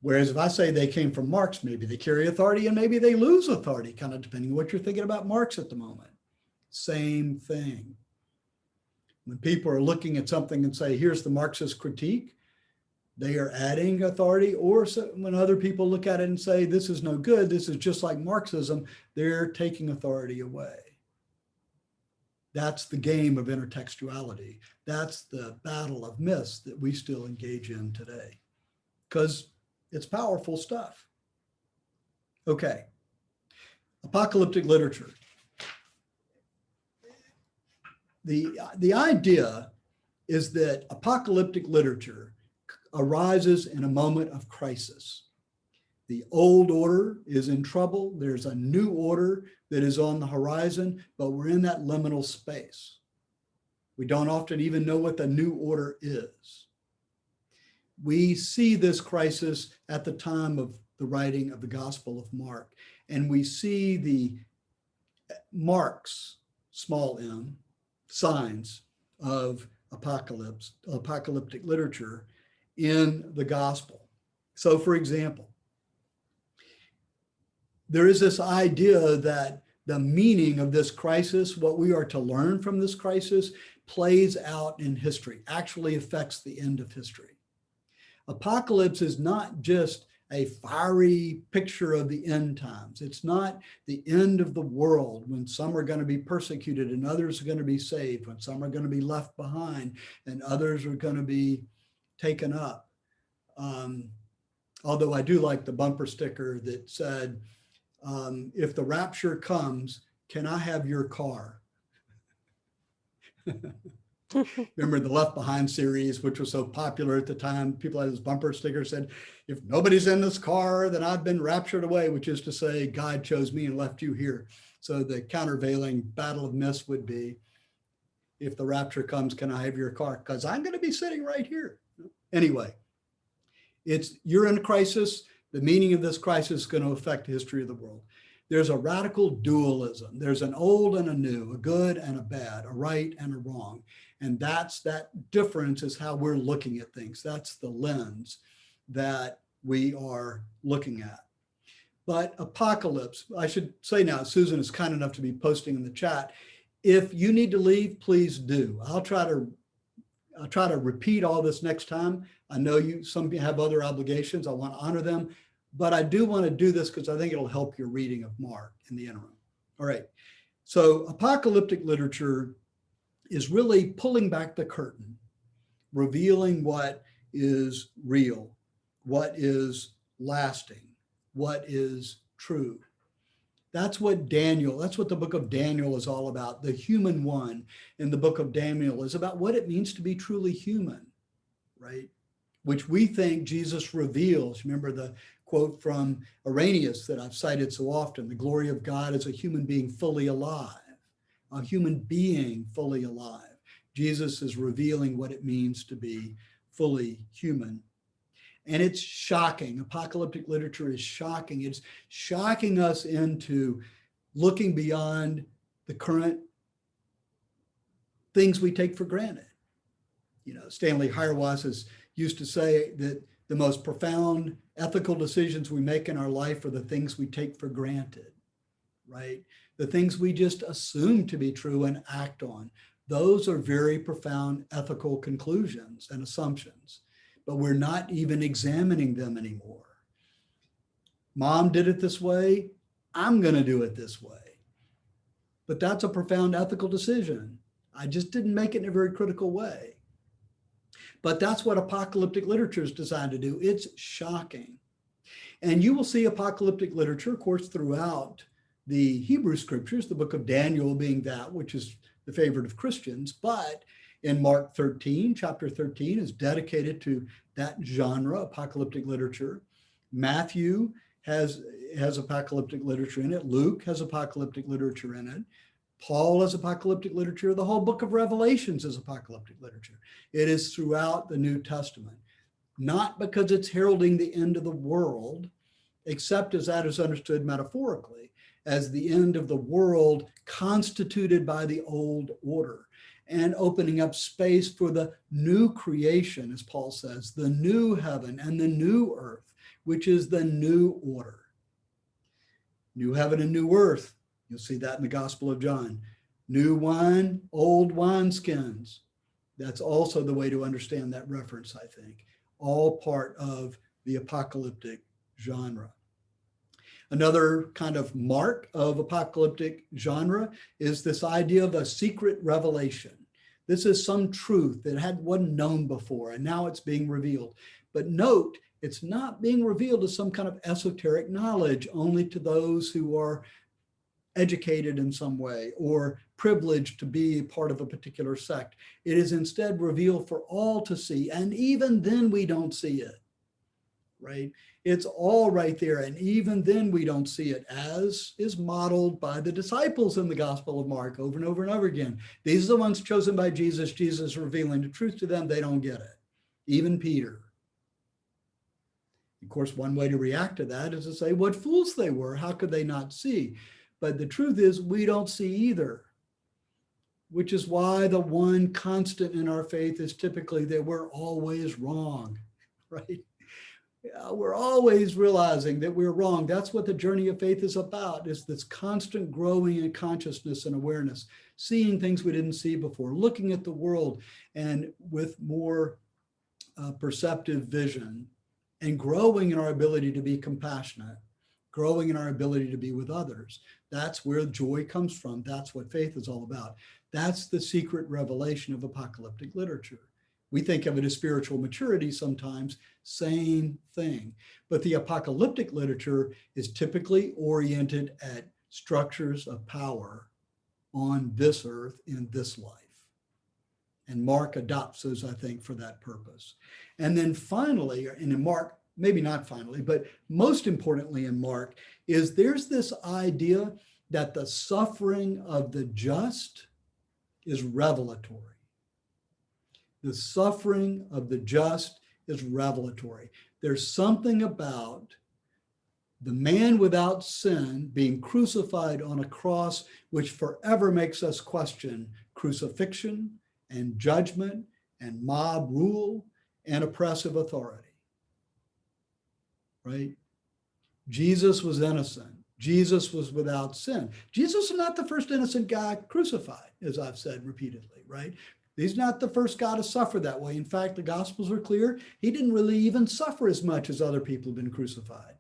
Whereas if I say they came from Marx, maybe they carry authority and maybe they lose authority, kind of depending on what you're thinking about Marx at the moment. Same thing. When people are looking at something and say, here's the Marxist critique, they are adding authority. Or when other people look at it and say, this is no good, this is just like Marxism, they're taking authority away. That's the game of intertextuality. That's the battle of myths that we still engage in today, because it's powerful stuff. Okay, apocalyptic literature. The idea is that apocalyptic literature arises in a moment of crisis. The old order is in trouble. There's a new order that is on the horizon, but we're in that liminal space. We don't often even know what the new order is. We see this crisis at the time of the writing of the Gospel of Mark, and we see the marks, small m, signs of apocalyptic literature in the gospel. So for example, there is this idea that the meaning of this crisis, what we are to learn from this crisis, plays out in history, actually affects the end of history. Apocalypse is not just a fiery picture of the end times. It's not the end of the world when some are going to be persecuted and others are going to be saved, when some are going to be left behind and others are going to be taken up. Although I do like the bumper sticker that said, if the rapture comes, can I have your car? Remember the Left Behind series, which was so popular at the time? People had this bumper sticker said, if nobody's in this car, then I've been raptured away, which is to say God chose me and left you here. So the countervailing battle of myths would be, if the rapture comes, can I have your car? Because I'm going to be sitting right here. Anyway, you're in a crisis. The meaning of this crisis is going to affect the history of the world. There's a radical dualism. There's an old and a new, a good and a bad, a right and a wrong. And that difference is how we're looking at things. That's the lens that we are looking at. But apocalypse, I should say now, Susan is kind enough to be posting in the chat. If you need to leave, please do. I'll try to repeat all this next time. I know some have other obligations. I want to honor them, but I do want to do this because I think it'll help your reading of Mark in the interim. All right. So apocalyptic literature is really pulling back the curtain, revealing what is real, what is lasting, what is true. That's what the book of Daniel is all about. The human one in the book of Daniel is about what it means to be truly human, right? Which we think Jesus reveals. Remember the quote from Irenaeus that I've cited so often, the glory of God is a human being fully alive, a human being fully alive. Jesus is revealing what it means to be fully human. And it's shocking. Apocalyptic literature is shocking. It's shocking us into looking beyond the current things we take for granted. You know, Stanley Hauerwas used to say that the most profound ethical decisions we make in our life are the things we take for granted, right? The things we just assume to be true and act on. Those are very profound ethical conclusions and assumptions. but we're not even examining them anymore. Mom did it this way. I'm going to do it this way. But that's a profound ethical decision. I just didn't make it in a very critical way. But that's what apocalyptic literature is designed to do. It's shocking. And you will see apocalyptic literature, of course, throughout the Hebrew scriptures, the book of Daniel being that which is the favorite of Christians. But in Mark 13, chapter 13 is dedicated to that genre, apocalyptic literature. Matthew has apocalyptic literature in it. Luke has apocalyptic literature in it. Paul has apocalyptic literature. The whole book of Revelations is apocalyptic literature. It is throughout the New Testament, not because it's heralding the end of the world, except as that is understood metaphorically, as the end of the world constituted by the old order and opening up space for the new creation, as Paul says, the new heaven and the new earth, which is the new order. New heaven and new earth. You'll see that in the Gospel of John. New wine, old wineskins. That's also the way to understand that reference, I think. All part of the apocalyptic genre. Another kind of mark of apocalyptic genre is this idea of a secret revelation. This is some truth that wasn't known before, and now it's being revealed. But note, it's not being revealed as some kind of esoteric knowledge only to those who are educated in some way or privileged to be part of a particular sect. It is instead revealed for all to see, and even then we don't see it, right? It's all right there, and even then we don't see it, as is modeled by the disciples in the Gospel of Mark over and over and over again. These are the ones chosen by Jesus. Jesus revealing the truth to them. They don't get it. Even Peter. Of course, one way to react to that is to say, what fools they were. How could they not see? But the truth is, we don't see either, which is why the one constant in our faith is typically that we're always wrong, right? Yeah, we're always realizing that we're wrong. That's what the journey of faith is about, is this constant growing in consciousness and awareness, seeing things we didn't see before, looking at the world and with more perceptive vision, and growing in our ability to be compassionate, growing in our ability to be with others. That's where joy comes from. That's what faith is all about. That's the secret revelation of apocalyptic literature. We think of it as spiritual maturity sometimes, same thing. But the apocalyptic literature is typically oriented at structures of power on this earth in this life. And Mark adopts those, I think, for that purpose. And then finally, and in Mark, maybe not finally, but most importantly in Mark, is there's this idea that the suffering of the just is revelatory. The suffering of the just is revelatory. There's something about the man without sin being crucified on a cross which forever makes us question crucifixion and judgment and mob rule and oppressive authority. Right? Jesus was innocent. Jesus was without sin. Jesus is not the first innocent guy crucified, as I've said repeatedly, right? He's not the first guy to suffer that way. In fact, the Gospels are clear. He didn't really even suffer as much as other people have been crucified.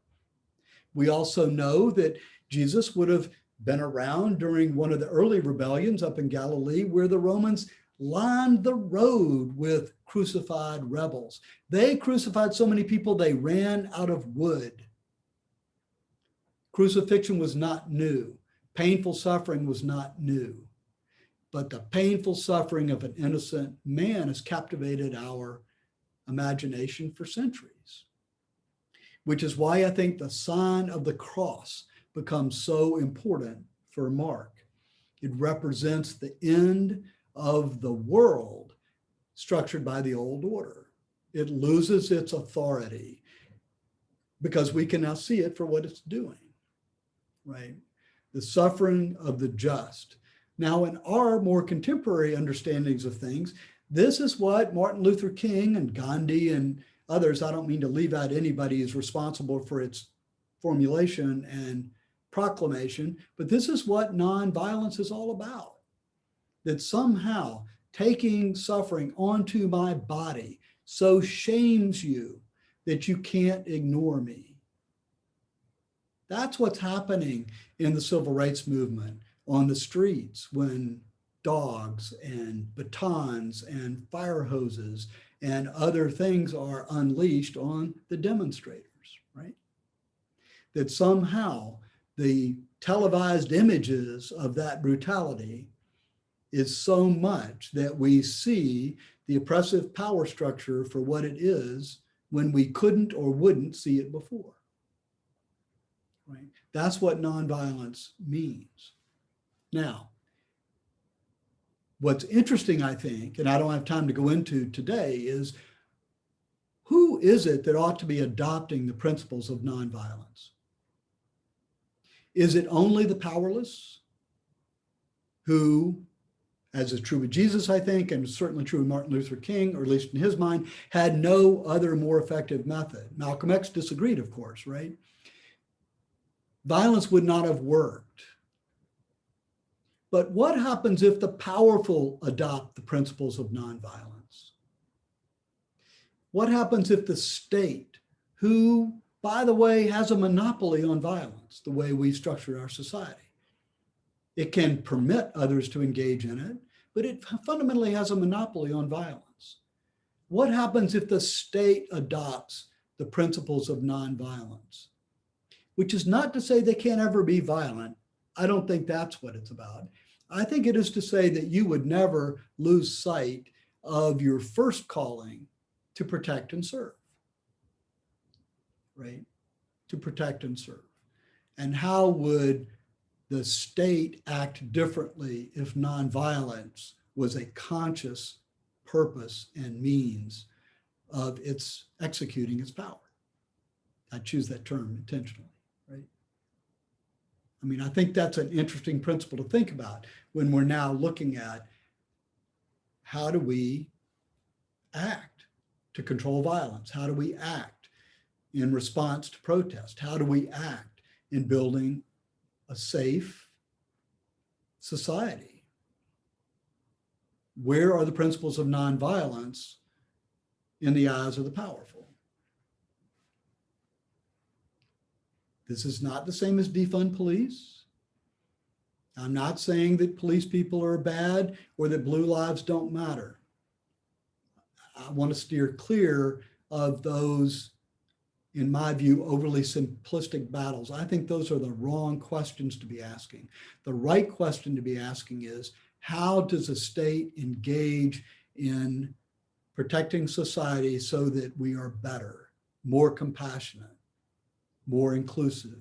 We also know that Jesus would have been around during one of the early rebellions up in Galilee, where the Romans lined the road with crucified rebels. They crucified so many people, they ran out of wood. Crucifixion was not new. Painful suffering was not new. But the painful suffering of an innocent man has captivated our imagination for centuries, which is why I think the sign of the cross becomes so important for Mark. It represents the end of the world structured by the old order. It loses its authority because we can now see it for what it's doing, right? The suffering of the just. Now, in our more contemporary understandings of things, this is what Martin Luther King and Gandhi and others, I don't mean to leave out anybody who's responsible for its formulation and proclamation, but this is what nonviolence is all about. That somehow taking suffering onto my body so shames you that you can't ignore me. That's what's happening in the civil rights movement on the streets when dogs and batons and fire hoses and other things are unleashed on the demonstrators, right? That somehow the televised images of that brutality is so much that we see the oppressive power structure for what it is when we couldn't or wouldn't see it before. Right? That's what nonviolence means. Now, what's interesting, I think, and I don't have time to go into today, is who is it that ought to be adopting the principles of nonviolence? Is it only the powerless who, as is true with Jesus, I think, and certainly true with Martin Luther King, or at least in his mind, had no other more effective method? Malcolm X disagreed, of course, right? Violence would not have worked. But what happens if the powerful adopt the principles of nonviolence? What happens if the state, who, by the way, has a monopoly on violence, the way we structure our society? It can permit others to engage in it, but it fundamentally has a monopoly on violence. What happens if the state adopts the principles of nonviolence? Which is not to say they can't ever be violent. I don't think that's what it's about. I think it is to say that you would never lose sight of your first calling to protect and serve, right? To protect and serve. And how would the state act differently if nonviolence was a conscious purpose and means of its executing its power? I choose that term intentionally, right? I mean, I think that's an interesting principle to think about when we're now looking at how do we act to control violence? How do we act in response to protest? How do we act in building a safe society? Where are the principles of nonviolence in the eyes of the powerful? This is not the same as defund police. I'm not saying that police people are bad or that blue lives don't matter. I want to steer clear of those, in my view, overly simplistic battles. I think those are the wrong questions to be asking. The right question to be asking is, how does a state engage in protecting society so that we are better, more compassionate, more inclusive?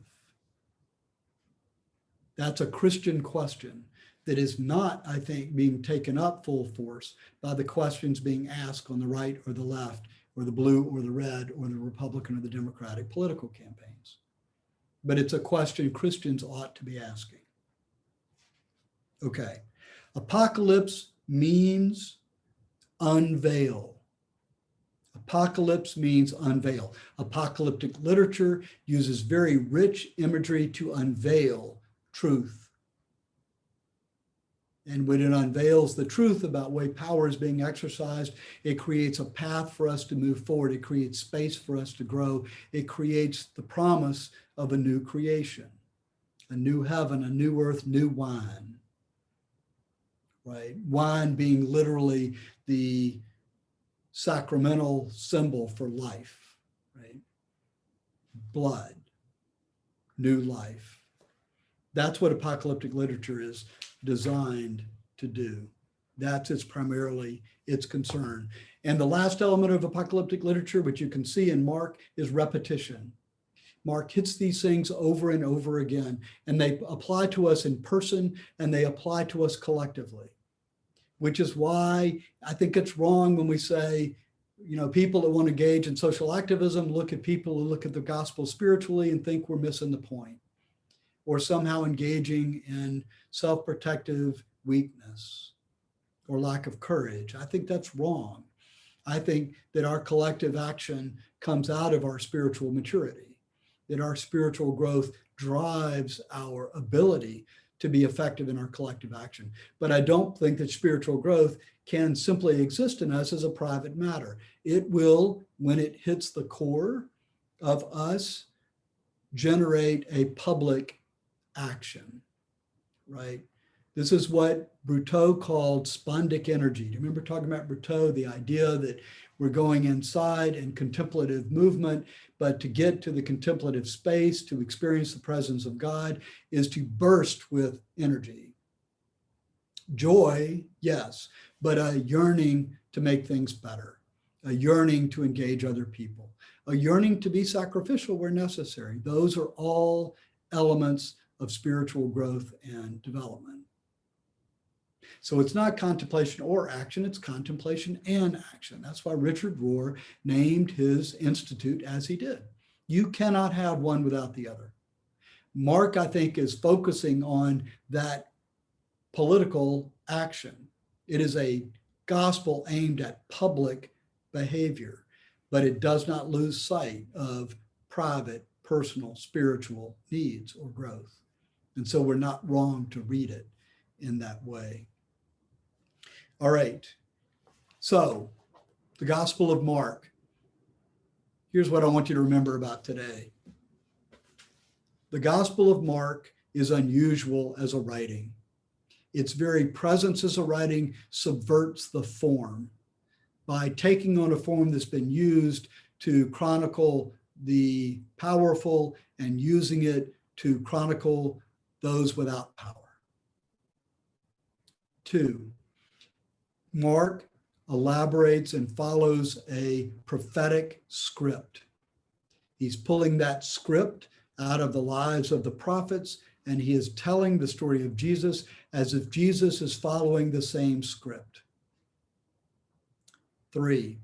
That's a Christian question that is not, I think, being taken up full force by the questions being asked on the right or the left, or the blue or the red, or the Republican or the Democratic political campaigns. But it's a question Christians ought to be asking. Okay, apocalypse means unveil. Apocalypse means unveil. Apocalyptic literature uses very rich imagery to unveil truth. And when it unveils the truth about the way power is being exercised, it creates a path for us to move forward. It creates space for us to grow. It creates the promise of a new creation, a new heaven, a new earth, new wine, right? Wine being literally the sacramental symbol for life, right? Blood, new life. That's what apocalyptic literature is designed to do. That's primarily its concern. And the last element of apocalyptic literature, which you can see in Mark, is repetition. Mark hits these things over and over again, and they apply to us in person and they apply to us collectively, which is why I think it's wrong when we say, you know, people that want to engage in social activism look at people who look at the gospel spiritually and think we're missing the point, or somehow engaging in self-protective weakness or lack of courage. I think that's wrong. I think that our collective action comes out of our spiritual maturity, that our spiritual growth drives our ability to be effective in our collective action. But I don't think that spiritual growth can simply exist in us as a private matter. It will, when it hits the core of us, generate a public action, right? This is what Brutto called spondic energy. Do you remember talking about Brutto, the idea that we're going inside and contemplative movement, but to get to the contemplative space, to experience the presence of God, is to burst with energy. Joy, yes, but a yearning to make things better, a yearning to engage other people, a yearning to be sacrificial where necessary. Those are all elements of spiritual growth and development. So it's not contemplation or action, it's contemplation and action. That's why Richard Rohr named his institute as he did. You cannot have one without the other. Mark, I think, is focusing on that political action. It is a gospel aimed at public behavior, but it does not lose sight of private, personal, spiritual needs or growth. And so we're not wrong to read it in that way. All right, so the Gospel of Mark. Here's what I want you to remember about today. The Gospel of Mark is unusual as a writing. Its very presence as a writing subverts the form by taking on a form that's been used to chronicle the powerful and using it to chronicle those without power. 2, Mark elaborates and follows a prophetic script. He's pulling that script out of the lives of the prophets, and he is telling the story of Jesus as if Jesus is following the same script. 3,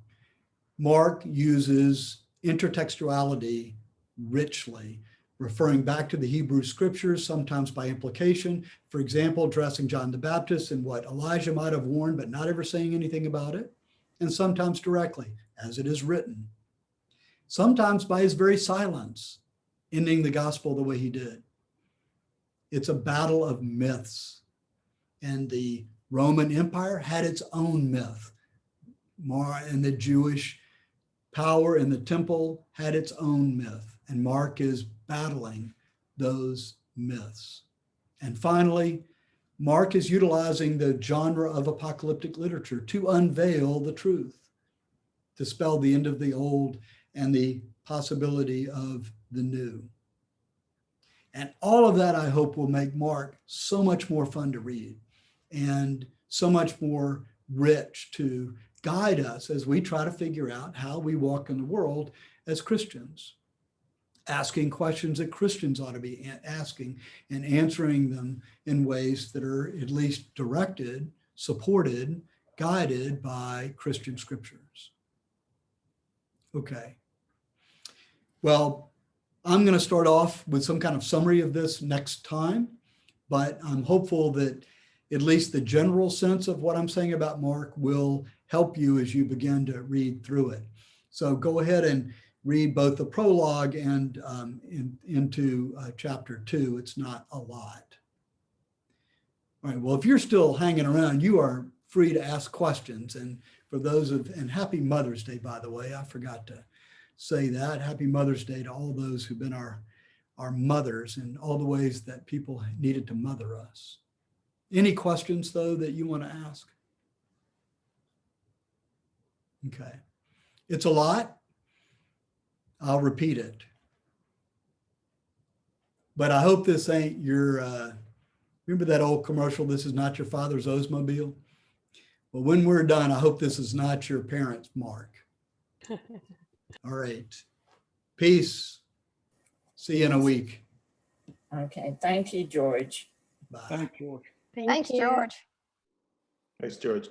Mark uses intertextuality richly, referring back to the Hebrew scriptures, sometimes by implication. For example, addressing John the Baptist and what Elijah might have warned, but not ever saying anything about it. And sometimes directly, as it is written. Sometimes by his very silence, ending the gospel the way he did. It's a battle of myths. And the Roman Empire had its own myth. And the Jewish power in the temple had its own myth. And Mark is battling those myths. And finally, Mark is utilizing the genre of apocalyptic literature to unveil the truth, to spell the end of the old and the possibility of the new. And all of that, I hope, will make Mark so much more fun to read and so much more rich to guide us as we try to figure out how we walk in the world as Christians, asking questions that Christians ought to be asking and answering them in ways that are at least directed, supported, guided by Christian scriptures. Okay. Well, I'm going to start off with some kind of summary of this next time, but I'm hopeful that at least the general sense of what I'm saying about Mark will help you as you begin to read through it. So go ahead and read both the prologue and into chapter 2. It's not a lot. All right, well, if you're still hanging around, you are free to ask questions. And for those and happy Mother's Day, by the way, I forgot to say that. Happy Mother's Day to all those who've been our mothers and all the ways that people needed to mother us. Any questions, though, that you want to ask? Okay. It's a lot. I'll repeat it. But I hope this ain't your, remember that old commercial, "This is not your father's Oldsmobile"? Well, when we're done, I hope this is not your parents' Mark. All right. Peace. See you in a week. Okay. Thank you, George. Bye. Thanks, George. Thanks, George. Thanks, George.